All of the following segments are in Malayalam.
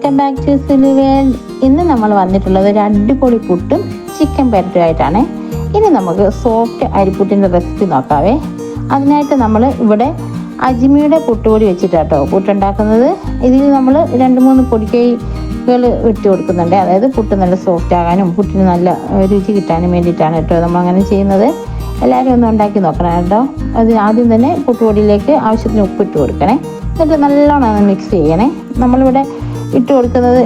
Welcome back to സിലുവേൽ. ഇന്ന് നമ്മൾ വന്നിട്ടുള്ളത് ഒരു അടിപൊളി പുട്ടും ചിക്കൻ പെരട്ടുമായിട്ടാണ്. ഇനി നമുക്ക് സോഫ്റ്റ് അരിപ്പുട്ടിൻ്റെ റെസിപ്പി നോക്കാവേ. അതിനായിട്ട് നമ്മൾ ഇവിടെ അജ്മിയുടെ പുട്ടുപൊടി വെച്ചിട്ടാട്ടോ പുട്ടുണ്ടാക്കുന്നത്. ഇതിൽ നമ്മൾ 2-3 പൊടിക്കൈകൾ ഇട്ട് കൊടുക്കുന്നുണ്ട്. അതായത് പുട്ട് നല്ല സോഫ്റ്റ് ആകാനും പുട്ടിന് നല്ല രുചി കിട്ടാനും വേണ്ടിയിട്ടാണ് കേട്ടോ നമ്മളങ്ങനെ ചെയ്യുന്നത്. എല്ലാവരും ഒന്ന് ഉണ്ടാക്കി നോക്കണം കേട്ടോ. അത് ആദ്യം തന്നെ പുട്ടുപൊടിയിലേക്ക് ആവശ്യത്തിന് ഉപ്പിട്ട് കൊടുക്കണേ. എന്നിട്ട് നല്ലോണം മിക്സ് ചെയ്യണേ. നമ്മളിവിടെ ഇട്ട് കൊടുക്കുന്നത്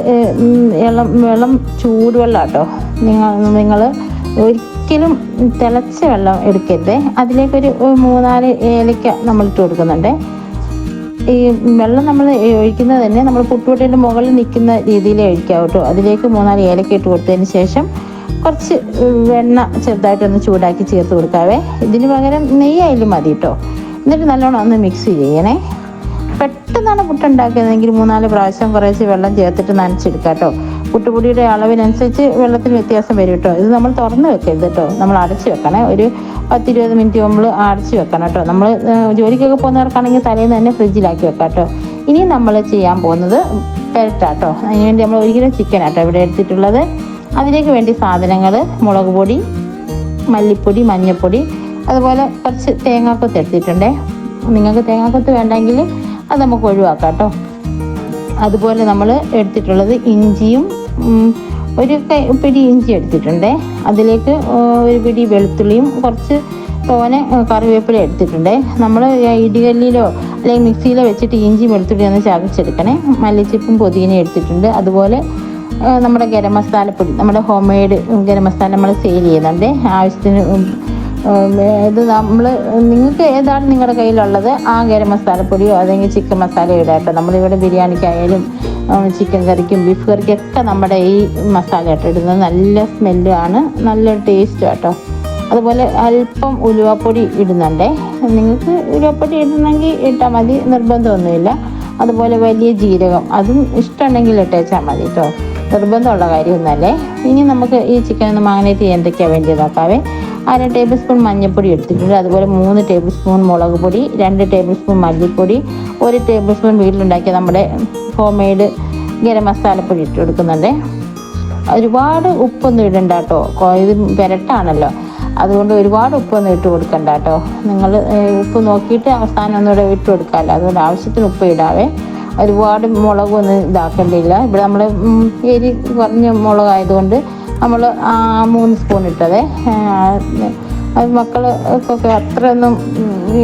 വെള്ളം ചൂടുവെള്ളം കേട്ടോ. നിങ്ങൾ ഒരിക്കലും തിളച്ച വെള്ളം എടുക്കരുത്. അതിലേക്കൊരു 3-4 ഏലക്ക നമ്മൾ ഇട്ട് കൊടുക്കുന്നുണ്ട്. ഈ വെള്ളം നമ്മൾ ഒഴിക്കുന്നത് തന്നെ നമ്മൾ പുട്ടുപൊടിയുടെ മുകളിൽ നിൽക്കുന്ന രീതിയിൽ ഒഴിക്കാം കേട്ടോ. അതിലേക്ക് 3-4 ഏലക്ക ഇട്ട് കൊടുത്തതിന് ശേഷം കുറച്ച് വെണ്ണ ചെറുതായിട്ടൊന്ന് ചൂടാക്കി ചേർത്ത് കൊടുക്കാവേ. ഇതിന് പകരം നെയ്യായാലും മതി കേട്ടോ. എന്നിട്ട് നല്ലോണം ഒന്ന് മിക്സ് ചെയ്യണേ. പെട്ടെന്നാണ് പുട്ടുണ്ടാക്കുന്നതെങ്കിൽ 3-4 പ്രാവശ്യം കുറേശ്ശെ വെള്ളം ചേർത്തിട്ട് നനച്ചെടുക്കാം കേട്ടോ. പുട്ടുപൊടിയുടെ അളവിനനുസരിച്ച് വെള്ളത്തിന് വ്യത്യാസം വരും കേട്ടോ. ഇത് നമ്മൾ തുറന്ന് വെക്കരുത് കേട്ടോ, നമ്മൾ അടച്ച് വെക്കണേ. ഒരു 10-20 മിനിറ്റ് നമ്മൾ അടച്ച് വെക്കണം കേട്ടോ. നമ്മൾ ജോലിക്കൊക്കെ പോകുന്നവർക്കാണെങ്കിൽ തലേന്ന് തന്നെ ഫ്രിഡ്ജിലാക്കി വെക്കാം കേട്ടോ. ഇനി നമ്മൾ ചെയ്യാൻ പോകുന്നത് പെരട്ടാട്ടോ. അതിന് വേണ്ടി നമ്മൾ 1 കിലോ ചിക്കൻ ആട്ടോ ഇവിടെ എടുത്തിട്ടുള്ളത്. അതിലേക്ക് വേണ്ടി സാധനങ്ങൾ: മുളക് പൊടി, മല്ലിപ്പൊടി, മഞ്ഞൾപ്പൊടി, അതുപോലെ കുറച്ച് തേങ്ങാക്കൊത്ത് എടുത്തിട്ടുണ്ടേ. നിങ്ങൾക്ക് തേങ്ങാക്കൊത്ത് വേണ്ടെങ്കിൽ അത് നമുക്ക് ഒഴിവാക്കാം കേട്ടോ. അതുപോലെ നമ്മൾ എടുത്തിട്ടുള്ളത് ഇഞ്ചിയും, ഒരു പിടി ഇഞ്ചി എടുത്തിട്ടുണ്ട്. അതിലേക്ക് ഒരു പിടി വെളുത്തുള്ളിയും കുറച്ച് തോനെ കറിവേപ്പില എടുത്തിട്ടുണ്ട്. നമ്മൾ ഇടികല്ലിലോ അല്ലെങ്കിൽ മിക്സിയിലോ വെച്ചിട്ട് ഇഞ്ചി വെളുത്തുള്ളി ഒന്ന് ചതച്ചെടുക്കണേ. മല്ലിച്ചപ്പും പുതിനയും എടുത്തിട്ടുണ്ട്. അതുപോലെ നമ്മുടെ ഗരം മസാലപ്പൊടി, നമ്മുടെ ഹോം മെയ്ഡ് ഗരം മസാല നമ്മൾ സെയിൽ ചെയ്യുന്നുണ്ട്. ആവശ്യത്തിന് ഇത് നിങ്ങൾക്ക് ഏതാണ് നിങ്ങളുടെ കയ്യിലുള്ളത് ആ ഗരം മസാലപ്പൊടിയോ അല്ലെങ്കിൽ ചിക്കൻ മസാലയോ ഇടാട്ടോ. നമ്മളിവിടെ ബിരിയാണിക്കായാലും ചിക്കൻ കറിക്കും ബീഫ് കറിക്കൊക്കെ നമ്മുടെ ഈ മസാല ആട്ടോ ഇടുന്നത്. നല്ല സ്മെല്ലാണ്, നല്ല ടേസ്റ്റ് ആട്ടോ. അതുപോലെ അല്പം ഉലുവപ്പൊടി ഇടുന്നുണ്ടേ. നിങ്ങൾക്ക് ഉലുവപ്പൊടി ഇടണമെങ്കിൽ ഇട്ടാൽ മതി, നിർബന്ധമൊന്നുമില്ല. അതുപോലെ വലിയ ജീരകം, അതും ഇഷ്ടമുണ്ടെങ്കിൽ ഇട്ടേച്ചാൽ മതി കേട്ടോ, നിർബന്ധമുള്ള കാര്യമൊന്നുമല്ലേ. ഇനി നമുക്ക് ഈ ചിക്കൻ ഒന്ന് മാഗ്നേറ്റ് ചെയ്യാൻ എന്തൊക്കെയാണ് വേണ്ടി നോക്കാവേ. 1/2 ടേബിൾ സ്പൂൺ മഞ്ഞൾപ്പൊടി എടുത്തിട്ടുണ്ട്. അതുപോലെ 3 ടേബിൾ സ്പൂൺ മുളക് പൊടി, 2 ടേബിൾ സ്പൂൺ മല്ലിപ്പൊടി, 1 ടേബിൾ സ്പൂൺ വീട്ടിലുണ്ടാക്കിയ നമ്മുടെ ഹോം മെയ്ഡ് ഗരം മസാലപ്പൊടി ഇട്ട് കൊടുക്കുന്നുണ്ട്. ഒരുപാട് ഉപ്പൊന്നും ഇടണ്ട കേട്ടോ, ഇത് പെരട്ടാണല്ലോ, അതുകൊണ്ട് ഒരുപാട് ഉപ്പൊന്നും ഇട്ട് കൊടുക്കണ്ട കേട്ടോ. നിങ്ങൾ ഉപ്പ് നോക്കിയിട്ട് അവസാനം ഒന്നുകൂടെ ഇട്ട് കൊടുക്കാമല്ലോ, അതുകൊണ്ട് ആവശ്യത്തിന് ഉപ്പ് ഇടാവേ. ഒരുപാട് മുളകൊന്നും ഇതാക്കേണ്ടിയില്ല. ഇവിടെ നമ്മൾ എരി കുറഞ്ഞ മുളകായതുകൊണ്ട് നമ്മൾ 3 സ്പൂൺ ഇട്ടത്. അത് മക്കൾക്കൊക്കെ അത്രയൊന്നും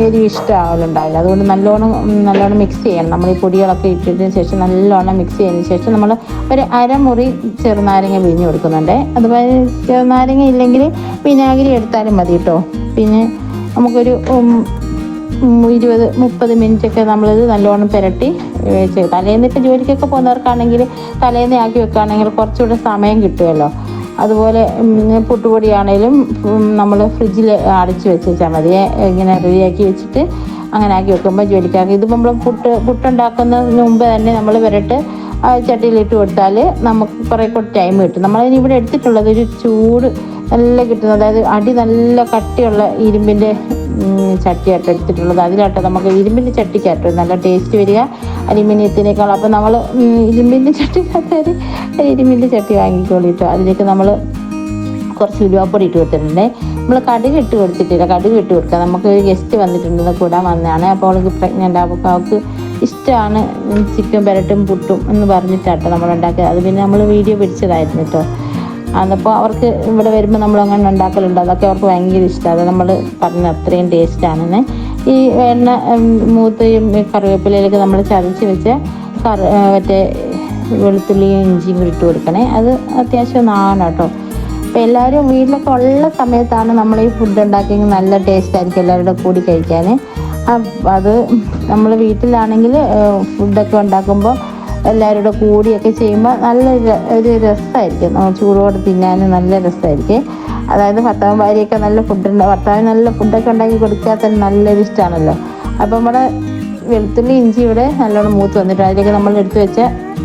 എരി ഇഷ്ടമാവലുണ്ടാവില്ല. അതുകൊണ്ട് നല്ലോണം മിക്സ് ചെയ്യണം. നമ്മൾ ഈ പൊടികളൊക്കെ ഇട്ടതിന് ശേഷം നല്ലോണം മിക്സ് ചെയ്തതിന് ശേഷം നമ്മൾ ഒരു 1/2 മുറി ചെറുനാരങ്ങ പിഴിഞ്ഞ് കൊടുക്കുന്നുണ്ട്. അതുപോലെ ചെറുനാരങ്ങ ഇല്ലെങ്കിൽ വിനാഗിരി എടുത്താലും മതി കേട്ടോ. പിന്നെ നമുക്കൊരു 20-30 മിനിറ്റൊക്കെ നമ്മളിത് നല്ലോണം പുരട്ടി വെച്ച് തലേന്നിട്ട് ജോലിക്കൊക്കെ പോകുന്നവർക്കാണെങ്കിൽ തലേന്ന് ആക്കി വെക്കുകയാണെങ്കിൽ കുറച്ചുകൂടെ സമയം കിട്ടുമല്ലോ. അതുപോലെ പുട്ടുപൊടിയാണേലും നമ്മൾ ഫ്രിഡ്ജിൽ അടച്ച് വെച്ചാൽ മതി. ഇങ്ങനെ റെഡിയാക്കി വെച്ചിട്ട് അങ്ങനെ ആക്കി വെക്കുമ്പോൾ ജോലിക്കാക്കി ഇതിപ്പോൾ നമ്മൾ പുട്ടുണ്ടാക്കുന്നതിന് മുമ്പ് തന്നെ നമ്മൾ പുരട്ട് ചട്ടിയിലിട്ട് കൊടുത്താൽ നമുക്ക് കുറേ കൂടി ടൈം കിട്ടും. നമ്മളതിന് ഇവിടെ എടുത്തിട്ടുള്ളത് ഒരു ചൂട് നല്ല കിട്ടുന്നത്, അതായത് അടി നല്ല കട്ടിയുള്ള ഇരുമ്പിൻ്റെ ചട്ടിയായിട്ട് എടുത്തിട്ടുള്ളത്. അതിലാട്ടോ നമുക്ക് ഇരുമ്പിൻ്റെ ചട്ടിക്കാട്ടോ നല്ല ടേസ്റ്റ് വരിക അലുമിനിയത്തിനേക്കാൾ. അപ്പോൾ നമ്മൾ ഇരുമ്പിൻ്റെ ചട്ടിക്കകത്ത് ഇരുമ്പിൻ്റെ ചട്ടി വാങ്ങിക്കോളിട്ടോ. അതിലേക്ക് നമ്മൾ കുറച്ച് ഉലുവപ്പൊടി ഇട്ട് കൊടുത്തിട്ടുണ്ട്. നമ്മൾ കടുക് ഇട്ട് കൊടുത്തിട്ടില്ല, കടുക് ഇട്ട് കൊടുക്കുക. നമുക്ക് ഗസ്റ്റ് വന്നിട്ടുണ്ടെന്ന് കൂടാൻ വന്നതാണ്. അപ്പോൾ അവൾക്ക് പ്രഗ്നൻ്റ് ആകുമ്പോൾ അവൾക്ക് ഇഷ്ടമാണ് ചിക്കൻ പെരട്ടും പുട്ടും എന്ന് പറഞ്ഞിട്ടാട്ടോ നമ്മൾ ഉണ്ടാക്കിയത്. അത് പിന്നെ നമ്മൾ വീഡിയോ പിടിച്ചതായിരുന്നു കേട്ടോ. അതപ്പോൾ അവർക്ക് ഇവിടെ വരുമ്പോൾ നമ്മളങ്ങനെ ഉണ്ടാക്കലുണ്ട്. അതൊക്കെ അവർക്ക് ഭയങ്കര ഇഷ്ടമാണ്. അത് നമ്മൾ പറഞ്ഞ അത്രയും ടേസ്റ്റാണെന്ന്. ഈ എണ്ണ മൂത്തയും കറിവേപ്പിലയിലേക്ക് നമ്മൾ ചതച്ച് വെച്ച മറ്റേ വെളുത്തുള്ളിയും ഇഞ്ചിയും കൂടി ഇട്ട് കൊടുക്കണേ. അത് അത്യാവശ്യം നാണം കേട്ടോ. അപ്പോൾ എല്ലാവരും വീട്ടിലൊക്കെ ഉള്ള സമയത്താണ് നമ്മൾ ഈ ഫുഡ് ഉണ്ടാക്കിയെങ്കിൽ നല്ല ടേസ്റ്റ് ആയിരിക്കും എല്ലാവരുടെ കൂടി കഴിക്കാൻ. അത് നമ്മൾ വീട്ടിലാണെങ്കിൽ ഫുഡൊക്കെ ഉണ്ടാക്കുമ്പോൾ എല്ലാവരുടെ കൂടിയൊക്കെ ചെയ്യുമ്പോൾ ഒരു രസമായിരിക്കും. ചൂടോടെ തിന്നാനും നല്ല രസമായിരിക്കും. അതായത് ഭർത്താവും ഭാര്യയൊക്കെ നല്ല ഭർത്താവിന് നല്ല ഫുഡൊക്കെ ഉണ്ടാക്കി കൊടുക്കാൻ തന്നെ നല്ലൊരു ഇഷ്ടമാണല്ലോ. അപ്പോൾ നമ്മുടെ വെളുത്തുള്ളി ഇഞ്ചി ഇവിടെ നല്ലോണം മൂത്ത് വന്നിട്ട് അതിലേക്ക് നമ്മൾ എടുത്ത് വെച്ച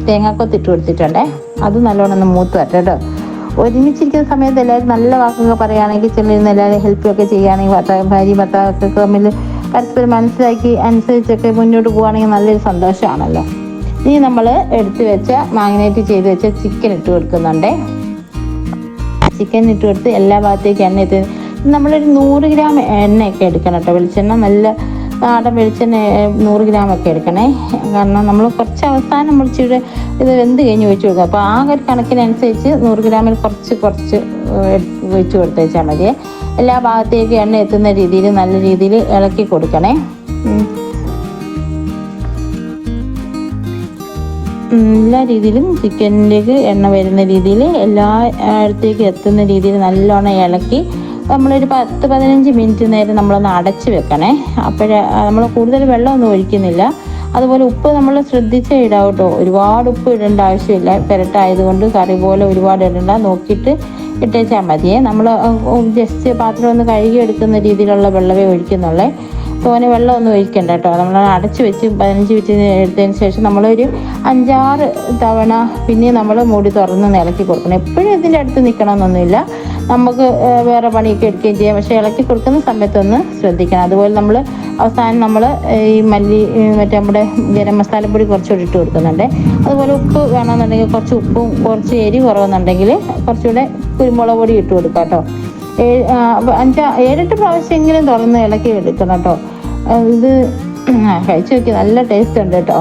തേങ്ങാക്കൊത്ത് ഇട്ട് കൊടുത്തിട്ടുണ്ടേ. അത് നല്ലോണം ഒന്ന് മൂത്ത് വരട്ടെ കേട്ടോ. ഒരുമിച്ചിരിക്കുന്ന സമയത്ത് എല്ലാവരും നല്ല വാക്കൊക്കെ പറയുകയാണെങ്കിൽ ചെല്ലുന്ന എല്ലാവരും ഹെൽപ്പൊക്കെ ചെയ്യുകയാണെങ്കിൽ ഭർത്താവൊക്കെ തമ്മിൽ പരസ്പരം മനസ്സിലാക്കി അനുസരിച്ചൊക്കെ മുന്നോട്ട് പോവുകയാണെങ്കിൽ നല്ലൊരു സന്തോഷമാണല്ലോ. ഇനി നമ്മൾ എടുത്ത് വെച്ച മാഗ്നേറ്റ് ചെയ്ത് വെച്ച ചിക്കൻ ഇട്ട് കൊടുക്കുന്നുണ്ട്. ചിക്കൻ ഇട്ട് കൊടുത്ത് എല്ലാ ഭാഗത്തേക്ക് എണ്ണ എത്തി നമ്മളൊരു 100 ഗ്രാം എണ്ണയൊക്കെ എടുക്കണം കേട്ടോ. വെളിച്ചെണ്ണ നല്ല നാടൻ വെളിച്ചെണ്ണ 100 ഗ്രാമൊക്കെ എടുക്കണേ. കാരണം നമ്മൾ കുറച്ച് അവസാനം നമ്മൾ ഇച്ചിരി ഇത് വെന്ത് കഴിഞ്ഞ് ഒഴിച്ച് കൊടുക്കുക. അപ്പോൾ ആ ഒരു കണക്കിനനുസരിച്ച് 100 ഗ്രാമിൽ കുറച്ച് ഒഴിച്ച് കൊടുത്തേച്ചാൽ മതിയേ. എല്ലാ ഭാഗത്തേക്കും എണ്ണ എത്തുന്ന രീതിയിൽ നല്ല രീതിയിൽ ഇളക്കി കൊടുക്കണേ. എല്ലാ രീതിയിലും ചിക്കനിലേക്ക് എണ്ണ വരുന്ന രീതിയിൽ എല്ലാ ഇടത്തേക്കും എത്തുന്ന രീതിയിൽ നല്ലോണം ഇളക്കി നമ്മളൊരു 10-15 മിനിറ്റ് നേരം നമ്മളൊന്ന് അടച്ച് വെക്കണേ. അപ്പോഴേ നമ്മൾ കൂടുതൽ വെള്ളമൊന്നും ഒഴിക്കുന്നില്ല. അതുപോലെ ഉപ്പ് നമ്മൾ ശ്രദ്ധിച്ചേ ഇടാം കേട്ടോ. ഒരുപാട് ഉപ്പ് ഇടേണ്ട ആവശ്യമില്ല. പെരട്ടായതുകൊണ്ട് കറി പോലെ ഒരുപാട് ഇടണ്ട, നോക്കിയിട്ട് ഇട്ടേച്ചാൽ മതിയേ. നമ്മൾ ജസ്റ്റ് പാത്രം ഒന്ന് കഴുകി എടുക്കുന്ന രീതിയിലുള്ള വെള്ളമേ ഒഴിക്കുന്നുള്ളേ. തോനെ വെള്ളമൊന്നും ഒഴിക്കണ്ട കേട്ടോ. നമ്മൾ അടച്ച് വെച്ച് 15 മിനിറ്റ് എടുത്തതിന് ശേഷം നമ്മളൊരു 5-6 തവണ പിന്നെ നമ്മൾ മൂടി തുറന്ന് ഇളക്കി കൊടുക്കണം. എപ്പോഴും ഇതിൻ്റെ അടുത്ത് നിൽക്കണമെന്നൊന്നുമില്ല, നമുക്ക് വേറെ പണിയൊക്കെ എടുക്കുകയും ചെയ്യാം. പക്ഷേ ഇളക്കി കൊടുക്കുന്ന സമയത്തൊന്ന് ശ്രദ്ധിക്കണം. അതുപോലെ നമ്മൾ അവസാനം നമ്മൾ ഈ മറ്റേ നമ്മുടെ ഗരം മസാലപ്പൊടി കുറച്ചുകൂടി ഇട്ട് കൊടുക്കുന്നുണ്ട്. അതുപോലെ ഉപ്പ് വേണമെന്നുണ്ടെങ്കിൽ കുറച്ച് ഉപ്പും കുറച്ച് എരി കുറവെന്നുണ്ടെങ്കിൽ കുറച്ചുകൂടെ കുരുമുളക് പൊടി ഇട്ട് കൊടുക്കാം കേട്ടോ. 7-8 പ്രാവശ്യമെങ്കിലും തുറന്ന് ഇളക്കി എടുക്കണം കേട്ടോ. ഇത് കഴിച്ച് നോക്കി നല്ല ടേസ്റ്റ് ഉണ്ട് കേട്ടോ.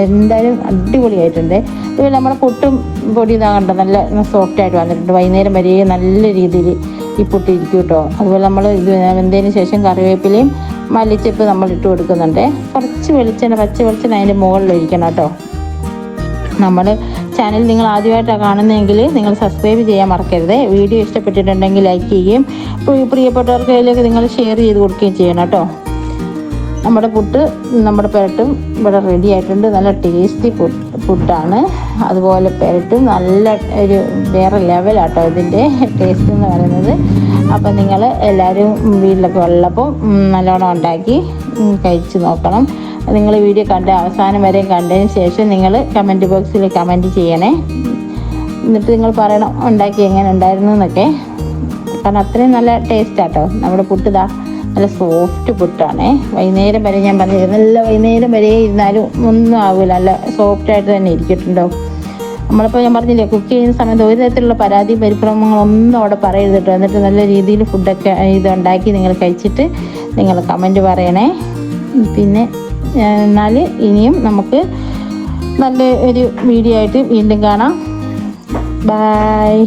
എന്തായാലും അടിപൊളിയായിട്ടുണ്ട്. അതുപോലെ നമ്മുടെ പുട്ടും പൊടി ഇതാ കണ്ടോ, നല്ല സോഫ്റ്റായിട്ട് വന്നിട്ടുണ്ട്. വൈകുന്നേരം വരെ നല്ല രീതിയിൽ ഈ പുട്ട് ഇരിക്കും കേട്ടോ. അതുപോലെ നമ്മൾ ഇത് വെന്തതിന് ശേഷം കറിവേപ്പിലയും മല്ലിച്ചപ്പ് നമ്മൾ ഇട്ട് കൊടുക്കുന്നുണ്ട്. കുറച്ച് പച്ച വെളിച്ചെണ്ണ അതിൻ്റെ മുകളിൽ ഒഴിക്കണം കേട്ടോ. നമ്മുടെ ചാനൽ നിങ്ങൾ ആദ്യമായിട്ടാണ് കാണുന്നതെങ്കിൽ നിങ്ങൾ സബ്സ്ക്രൈബ് ചെയ്യാൻ മറക്കരുത്. വീഡിയോ ഇഷ്ടപ്പെട്ടിട്ടുണ്ടെങ്കിൽ ലൈക്ക് ചെയ്യുകയും പ്രിയപ്പെട്ടവർക്ക് അതിലേക്ക് നിങ്ങൾ ഷെയർ ചെയ്ത് കൊടുക്കുകയും ചെയ്യണം കേട്ടോ. നമ്മുടെ പുട്ട് നമ്മുടെ പെരട്ടും ഇവിടെ റെഡി ആയിട്ടുണ്ട്. നല്ല ടേസ്റ്റി പുട്ടാണ്. അതുപോലെ പെരട്ടും നല്ല ഒരു വേറെ ലെവലാട്ടോ ഇതിൻ്റെ ടേസ്റ്റ് എന്ന് പറയുന്നത്. അപ്പം നിങ്ങൾ എല്ലാവരും വീട്ടിലൊക്കെ ഉള്ളപ്പം നല്ലോണം ഉണ്ടാക്കി കഴിച്ച് നോക്കണം. നിങ്ങൾ വീഡിയോ അവസാനം വരെ കണ്ടതിന് ശേഷം നിങ്ങൾ കമൻറ്റ് ബോക്സിൽ കമൻറ്റ് ചെയ്യണേ. എന്നിട്ട് നിങ്ങൾ പറയണം ഉണ്ടാക്കി എങ്ങനെ ഉണ്ടായിരുന്നു എന്നൊക്കെ. കാരണം അത്രയും നല്ല ടേസ്റ്റാട്ടോ നമ്മുടെ പുട്ട്. നല്ല സോഫ്റ്റ് പുട്ടാണേ. വൈകുന്നേരം വരെ ഞാൻ പറഞ്ഞിരുന്നു, നല്ല വൈകുന്നേരം വരെ ഇരുന്നാലും ഒന്നും ആവില്ല, നല്ല സോഫ്റ്റായിട്ട് തന്നെ ഇരിക്കട്ടുണ്ടോ. നമ്മളിപ്പോൾ ഞാൻ പറഞ്ഞില്ലേ, കുക്ക് ചെയ്യുന്ന സമയത്ത് ഒരു തരത്തിലുള്ള പരാതി പരിഭ്രമങ്ങളൊന്നും അവിടെ പറയരുത് കേട്ടോ. എന്നിട്ട് നല്ല രീതിയിൽ ഫുഡൊക്കെ ഇതുണ്ടാക്കി നിങ്ങൾ കഴിച്ചിട്ട് നിങ്ങൾ കമൻറ്റ് പറയണേ. പിന്നെ എന്നാൽ ഇനിയും നമുക്ക് നല്ല ഒരു വീഡിയോ ആയിട്ട് വീണ്ടും കാണാം. ബൈ.